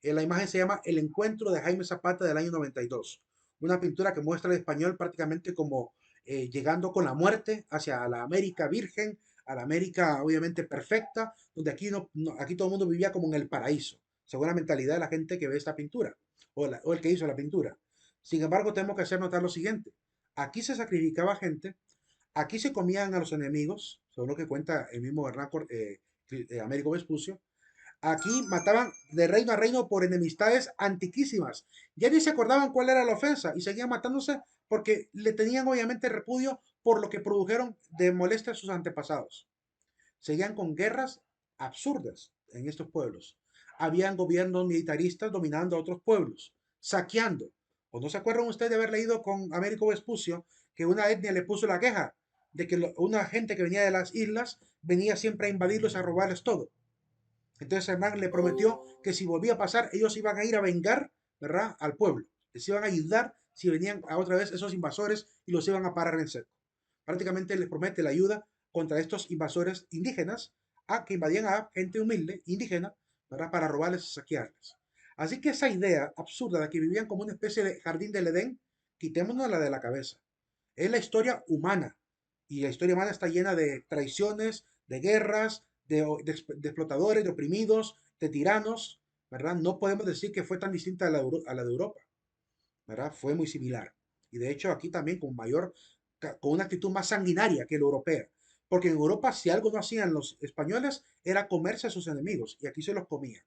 La imagen se llama El encuentro de Jaime Zapata del año 92. Una pintura que muestra el español prácticamente como llegando con la muerte hacia la América virgen, a la América obviamente perfecta, donde aquí todo el mundo vivía como en el paraíso, según la mentalidad de la gente que ve esta pintura, o el que hizo la pintura. Sin embargo, tenemos que hacer notar lo siguiente. Aquí se sacrificaba gente. Aquí se comían a los enemigos, según lo que cuenta el mismo Hernán Américo Vespucio. Aquí mataban de reino a reino por enemistades antiquísimas. Ya ni se acordaban cuál era la ofensa y seguían matándose porque le tenían obviamente repudio por lo que produjeron de molestia a sus antepasados. Seguían con guerras absurdas en estos pueblos. Habían gobiernos militaristas dominando a otros pueblos, saqueando. ¿O no se acuerdan ustedes de haber leído con Américo Vespucio que una etnia le puso la queja de que una gente que venía de las islas venía siempre a invadirlos, a robarles todo? Entonces Hernán le prometió que si volvía a pasar, ellos iban a ir a vengar, ¿verdad?, al pueblo. Les iban a ayudar si venían a otra vez esos invasores y los iban a parar en seco. Prácticamente les promete la ayuda contra estos invasores indígenas a que invadían a gente humilde, indígena, ¿verdad?, para robarles y saquearles. Así que esa idea absurda de que vivían como una especie de jardín del Edén, quitémonos la de la cabeza. Es la historia humana. Y la historia humana está llena de traiciones, de guerras, de explotadores, de oprimidos, de tiranos, ¿verdad? No podemos decir que fue tan distinta a la de Europa, ¿verdad? Fue muy similar. Y de hecho aquí también con una actitud más sanguinaria que la europea. Porque en Europa si algo no hacían los españoles era comerse a sus enemigos y aquí se los comían.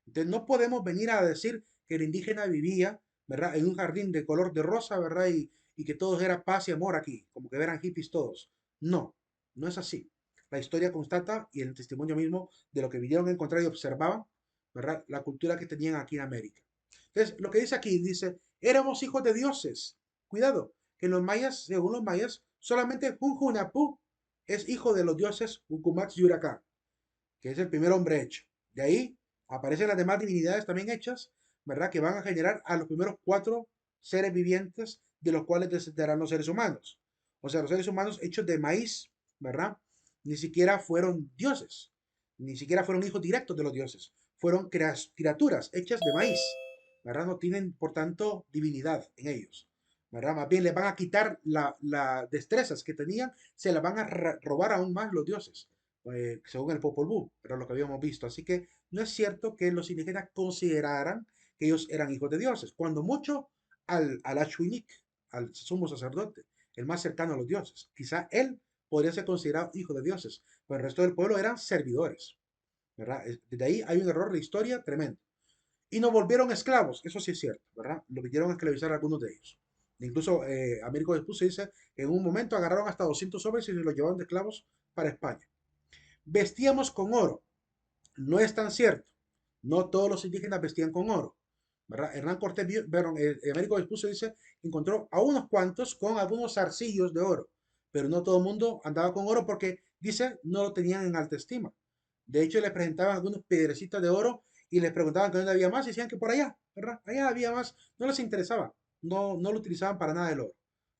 Entonces no podemos venir a decir que el indígena vivía, ¿verdad? En un jardín de color de rosa, ¿verdad? Y que todos era paz y amor aquí, como que eran hippies todos. No, no es así. La historia constata y el testimonio mismo de lo que vinieron a encontrar y observaban, ¿verdad? La cultura que tenían aquí en América. Entonces, lo que dice aquí, dice, éramos hijos de dioses. Cuidado, que los mayas, según los mayas, solamente Hunhunapú es hijo de los dioses Ucumax y Huracán, que es el primer hombre hecho. De ahí aparecen las demás divinidades también hechas, ¿verdad? Que van a generar a los primeros 4 seres vivientes de los cuales descenderán los seres humanos. O sea, los seres humanos hechos de maíz, ¿verdad? Ni siquiera fueron dioses, ni siquiera fueron hijos directos de los dioses, fueron criaturas hechas de maíz, ¿verdad? No tienen, por tanto, divinidad en ellos, ¿verdad? Más bien les van a quitar las destrezas que tenían, se las van a robar aún más los dioses, según el Popol Vuh, era lo que habíamos visto. Así que no es cierto que los indígenas consideraran que ellos eran hijos de dioses. Cuando mucho al Achuinik, al sumo sacerdote, el más cercano a los dioses, quizá él podría ser considerado hijo de dioses, pero el resto del pueblo eran servidores, ¿verdad? Desde ahí hay un error de historia tremendo. Y nos volvieron esclavos, eso sí es cierto, ¿verdad? Lo vinieron a esclavizar a algunos de ellos. Incluso Américo Vespucio dice que en un momento agarraron hasta 200 hombres y se los llevaron de esclavos para España. Vestíamos con oro. No es tan cierto. No todos los indígenas vestían con oro, ¿verdad? Hernán Cortés, Américo Vespucio dice que encontró a unos cuantos con algunos zarcillos de oro, pero no todo el mundo andaba con oro porque, dice, no lo tenían en alta estima. De hecho, le presentaban algunos piedrecitas de oro y les preguntaban que dónde había más y decían que por allá, ¿verdad? Allá había más. No les interesaba. No, no lo utilizaban para nada el oro.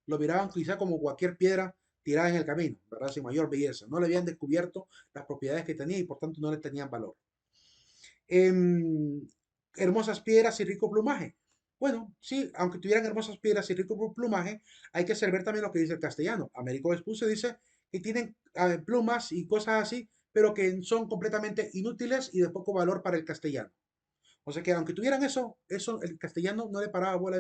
Lo miraban quizá como cualquier piedra tirada en el camino, ¿verdad? Sin mayor belleza. No le habían descubierto las propiedades que tenía y por tanto no le tenían valor. Em, Hermosas piedras y rico plumaje. Bueno, sí, aunque tuvieran hermosas piedras y rico plumaje, hay que saber también lo que dice el castellano. Américo Vespucio dice que tienen plumas y cosas así, pero que son completamente inútiles y de poco valor para el castellano. O sea que aunque tuvieran eso el castellano no le paraba bola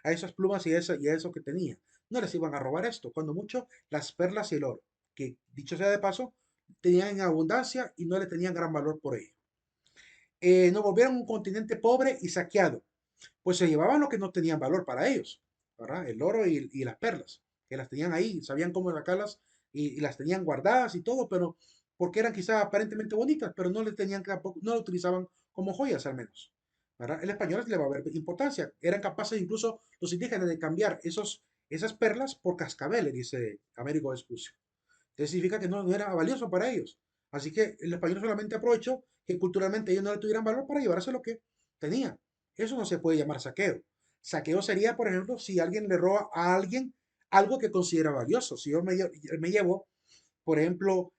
a esas plumas y a eso que tenía. No les iban a robar esto, cuando mucho las perlas y el oro, que dicho sea de paso, tenían en abundancia y no le tenían gran valor por ello. Nos volvieron un continente pobre y saqueado, pues se llevaban lo que no tenían valor para ellos, ¿verdad? El oro y las perlas, que las tenían ahí, sabían cómo sacarlas y las tenían guardadas y todo, pero porque eran quizás aparentemente bonitas, pero no le tenían tampoco, no lo utilizaban como joyas al menos, ¿verdad? El español le va a haber importancia, eran capaces incluso los indígenas de cambiar esas perlas por cascabeles, dice Américo Vespucio. Entonces significa que no era valioso para ellos. Así que el español solamente aprovechó que culturalmente ellos no le tuvieran valor para llevarse lo que tenían. Eso no se puede llamar saqueo. Saqueo sería, por ejemplo, si alguien le roba a alguien algo que considera valioso. Si yo me llevo, por ejemplo,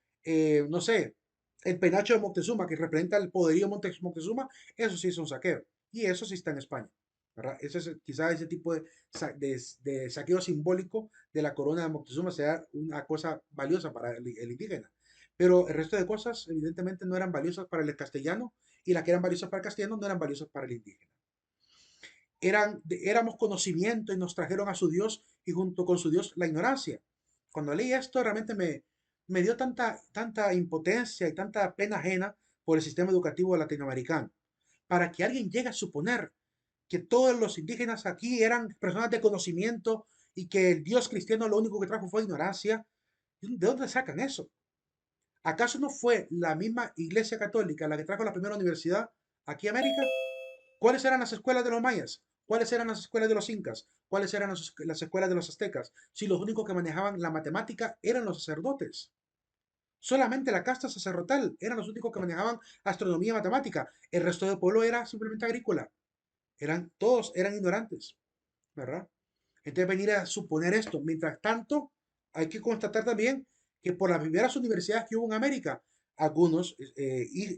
no sé, el penacho de Moctezuma, que representa el poderío de Moctezuma, eso sí es un saqueo. Y eso sí está en España, ¿verdad? Ese es, quizás ese tipo de saqueo simbólico de la corona de Moctezuma sea una cosa valiosa para el indígena. Pero el resto de cosas, evidentemente, no eran valiosas para el castellano y las que eran valiosas para el castellano no eran valiosas para el indígena. Éramos conocimiento y nos trajeron a su Dios y junto con su Dios la ignorancia. Cuando leí esto realmente me dio tanta impotencia y tanta pena ajena por el sistema educativo latinoamericano. Para que alguien llegue a suponer que todos los indígenas aquí eran personas de conocimiento y que el Dios cristiano lo único que trajo fue ignorancia, ¿de dónde sacan eso? ¿Acaso no fue la misma Iglesia Católica la que trajo la primera universidad aquí a América? ¿Cuáles eran las escuelas de los mayas? ¿Cuáles eran las escuelas de los incas? ¿Cuáles eran las escuelas de los aztecas? Si los únicos que manejaban la matemática eran los sacerdotes. Solamente la casta sacerdotal eran los únicos que manejaban astronomía y matemática. El resto del pueblo era simplemente agrícola. Todos eran ignorantes, ¿verdad? Entonces venir a suponer esto. Mientras tanto, hay que constatar también que por las primeras universidades que hubo en América, algunos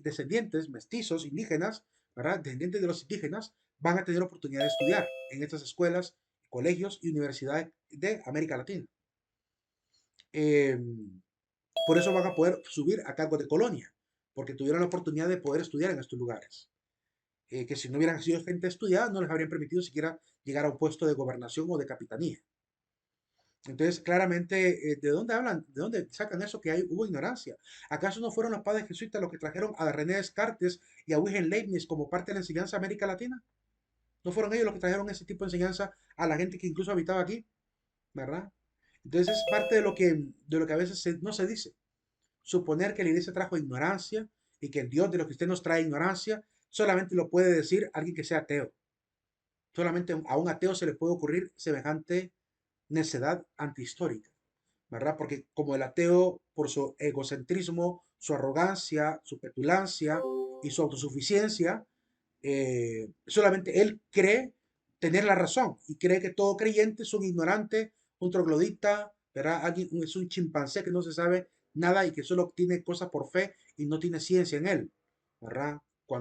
descendientes, mestizos, indígenas, ¿verdad? Descendientes de los indígenas, van a tener oportunidad de estudiar en estas escuelas, colegios y universidades de América Latina. Eh, por eso van a poder subir a cargo de colonia, porque tuvieron la oportunidad de poder estudiar en estos lugares. Que si no hubieran sido gente estudiada, no les habrían permitido siquiera llegar a un puesto de gobernación o de capitanía. Entonces, claramente, ¿de dónde hablan? ¿De dónde sacan eso que hubo ignorancia? ¿Acaso no fueron los padres jesuitas los que trajeron a René Descartes y a Wilhelm Leibniz como parte de la enseñanza de América Latina? ¿No fueron ellos los que trajeron ese tipo de enseñanza a la gente que incluso habitaba aquí? ¿Verdad? Entonces es parte de lo que a veces no se dice. Suponer que la iglesia trajo ignorancia y que el Dios de los cristianos trae ignorancia, solamente lo puede decir alguien que sea ateo. Solamente a un ateo se le puede ocurrir semejante necedad antihistórica, ¿verdad? Porque como el ateo, por su egocentrismo, su arrogancia, su petulancia y su autosuficiencia, solamente él cree tener la razón y cree que todo creyente es un ignorante, un troglodita, ¿verdad? Es un chimpancé que no se sabe nada y que solo tiene cosas por fe y no tiene ciencia en él, ¿verdad? Yo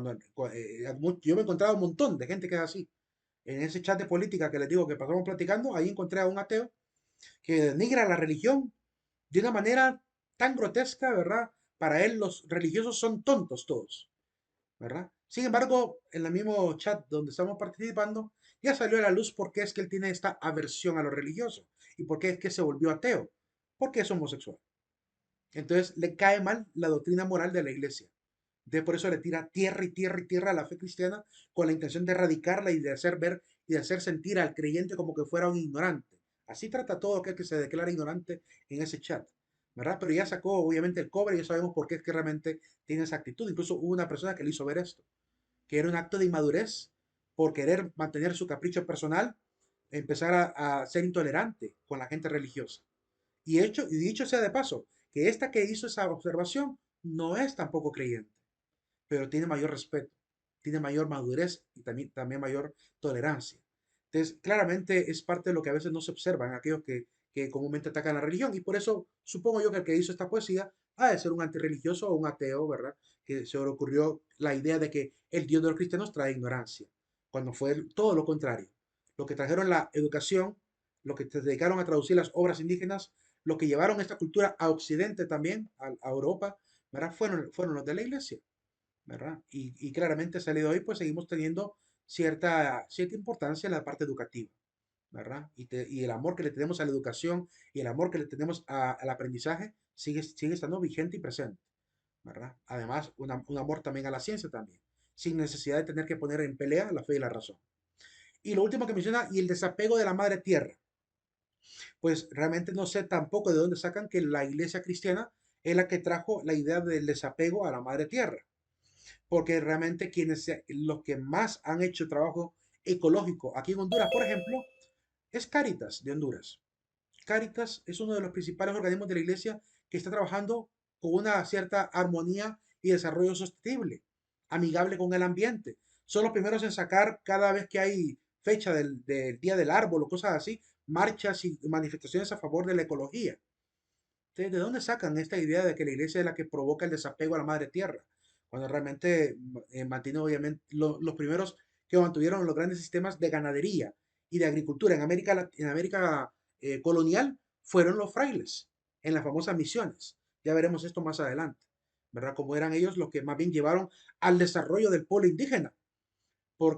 me he encontrado un montón de gente que es así. En ese chat de política que les digo que pasamos platicando, ahí encontré a un ateo que denigra la religión de una manera tan grotesca, ¿verdad? Para él los religiosos son tontos todos, ¿verdad? Sin embargo, en el mismo chat donde estamos participando, ya salió a la luz por qué es que él tiene esta aversión a lo religioso y por qué es que se volvió ateo, porque es homosexual. Entonces le cae mal la doctrina moral de la iglesia. Entonces por eso le tira tierra y tierra y tierra a la fe cristiana con la intención de erradicarla y de hacer ver y de hacer sentir al creyente como que fuera un ignorante. Así trata todo aquel que se declara ignorante en ese chat, ¿verdad? Pero ya sacó obviamente el cobre y ya sabemos por qué es que realmente tiene esa actitud. Incluso hubo una persona que le hizo ver esto, que era un acto de inmadurez por querer mantener su capricho personal, empezar a ser intolerante con la gente religiosa. Y dicho sea de paso, que esta que hizo esa observación no es tampoco creyente, pero tiene mayor respeto, tiene mayor madurez y también mayor tolerancia. Entonces, claramente es parte de lo que a veces no se observa en aquellos que comúnmente atacan la religión. Y por eso supongo yo que el que hizo esta poesía ha de ser un antirreligioso o un ateo, ¿verdad? Que se le ocurrió la idea de que el Dios de los cristianos trae ignorancia, cuando fue todo lo contrario. Lo que trajeron la educación, lo que se dedicaron a traducir las obras indígenas, lo que llevaron esta cultura a Occidente también, a Europa, ¿verdad? Fueron los de la iglesia. ¿Verdad? Y claramente salido hoy, pues seguimos teniendo cierta importancia en la parte educativa, ¿verdad? Y el amor que le tenemos a la educación y el amor que le tenemos al aprendizaje sigue estando vigente y presente, ¿verdad? Además, un amor también a la ciencia también, sin necesidad de tener que poner en pelea la fe y la razón. Y lo último que menciona, y el desapego de la madre tierra, pues realmente no sé tampoco de dónde sacan que la iglesia cristiana es la que trajo la idea del desapego a la madre tierra, porque realmente los que más han hecho trabajo ecológico aquí en Honduras, por ejemplo, es Cáritas de Honduras. Cáritas es uno de los principales organismos de la iglesia que está trabajando con una cierta armonía y desarrollo sostenible, amigable con el ambiente. Son los primeros en sacar cada vez que hay fecha del Día del Árbol o cosas así, marchas y manifestaciones a favor de la ecología. Entonces, ¿de dónde sacan esta idea de que la iglesia es la que provoca el desapego a la madre tierra? Cuando realmente mantiene, obviamente, los primeros que mantuvieron los grandes sistemas de ganadería y de agricultura en América colonial fueron los frailes, en las famosas misiones. Ya veremos esto más adelante, ¿verdad? Como eran ellos los que más bien llevaron al desarrollo del pueblo indígena.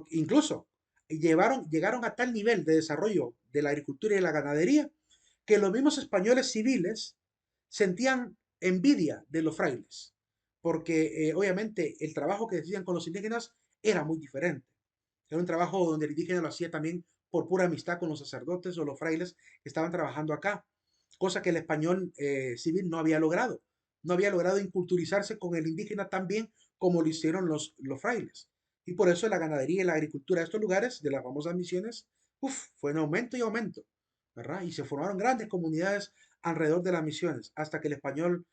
Incluso llegaron a tal nivel de desarrollo de la agricultura y la ganadería que los mismos españoles civiles sentían envidia de los frailes, porque obviamente el trabajo que hacían con los indígenas era muy diferente. Era un trabajo donde el indígena lo hacía también por pura amistad con los sacerdotes o los frailes que estaban trabajando acá, cosa que el español civil no había logrado. No había logrado inculturizarse con el indígena tan bien como lo hicieron los frailes. Y por eso la ganadería y la agricultura de estos lugares, de las famosas misiones, fue en aumento y aumento, ¿verdad? Y se formaron grandes comunidades alrededor de las misiones, hasta que el español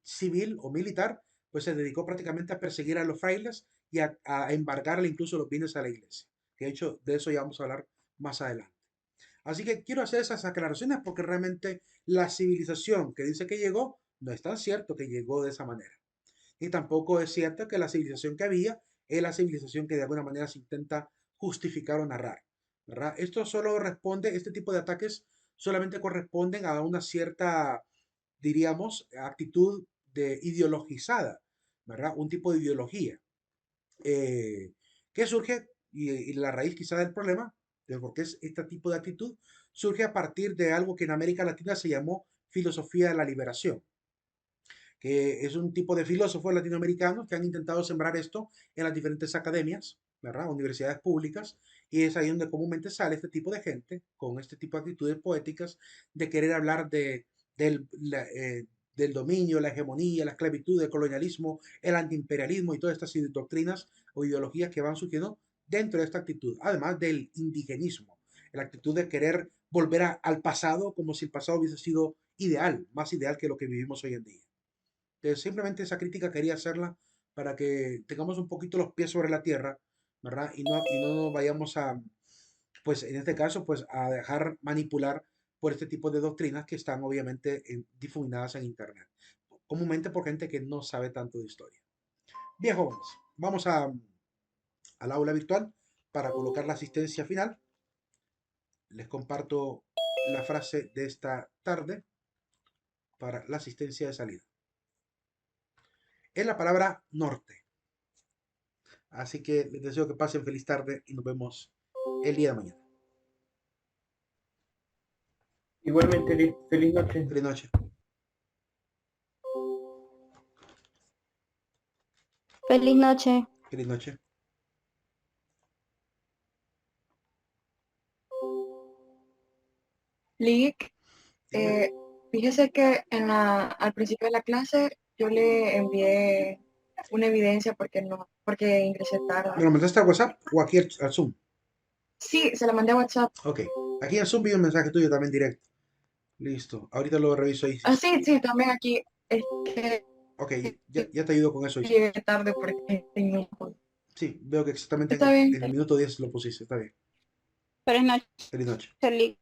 civil o militar, pues se dedicó prácticamente a perseguir a los frailes y a embargarle incluso los bienes a la iglesia. De hecho, de eso ya vamos a hablar más adelante. Así que quiero hacer esas aclaraciones porque realmente la civilización que dice que llegó, no es tan cierto que llegó de esa manera. Y tampoco es cierto que la civilización que había es la civilización que de alguna manera se intenta justificar o narrar, ¿verdad? Esto solo responde, este tipo de ataques solamente corresponden a una cierta, diríamos, actitud de ideologizada, ¿verdad? Un tipo de ideología que surge, y la raíz quizá del problema, de por qué es este tipo de actitud, surge a partir de algo que en América Latina se llamó filosofía de la liberación, que es un tipo de filósofos latinoamericanos que han intentado sembrar esto en las diferentes academias, ¿verdad? Universidades públicas, y es ahí donde comúnmente sale este tipo de gente con este tipo de actitudes poéticas de querer hablar del dominio, la hegemonía, la esclavitud, el colonialismo, el antiimperialismo y todas estas doctrinas o ideologías que van surgiendo dentro de esta actitud, además del indigenismo, la actitud de querer volver al pasado como si el pasado hubiese sido ideal, más ideal que lo que vivimos hoy en día. Simplemente esa crítica quería hacerla para que tengamos un poquito los pies sobre la tierra, ¿verdad? Y no nos vayamos a, pues en este caso, pues a dejar manipular por este tipo de doctrinas que están obviamente difuminadas en Internet, comúnmente por gente que no sabe tanto de historia. Bien, jóvenes, vamos al aula virtual para colocar la asistencia final. Les comparto la frase de esta tarde para la asistencia de salida. Es la palabra norte. Así que les deseo que pasen feliz tarde y nos vemos el día de mañana. Igualmente, feliz noche. Feliz noche. Feliz noche. Feliz noche. Lick, fíjese que al principio de la clase yo le envié una evidencia porque ingresé tarde. ¿Me lo mandaste a WhatsApp o aquí al Zoom? Sí, se la mandé a WhatsApp. Ok. Aquí en Zoom vi un mensaje tuyo también directo. Listo. Ahorita lo reviso ahí. Ah, sí, también aquí. Es que Ok, ya te ayudo con eso. llegué tarde porque no pude. Sí, veo que exactamente Está bien. en el minuto 10 lo pusiste. Está bien. Feliz noche, Feliz noche. Lick.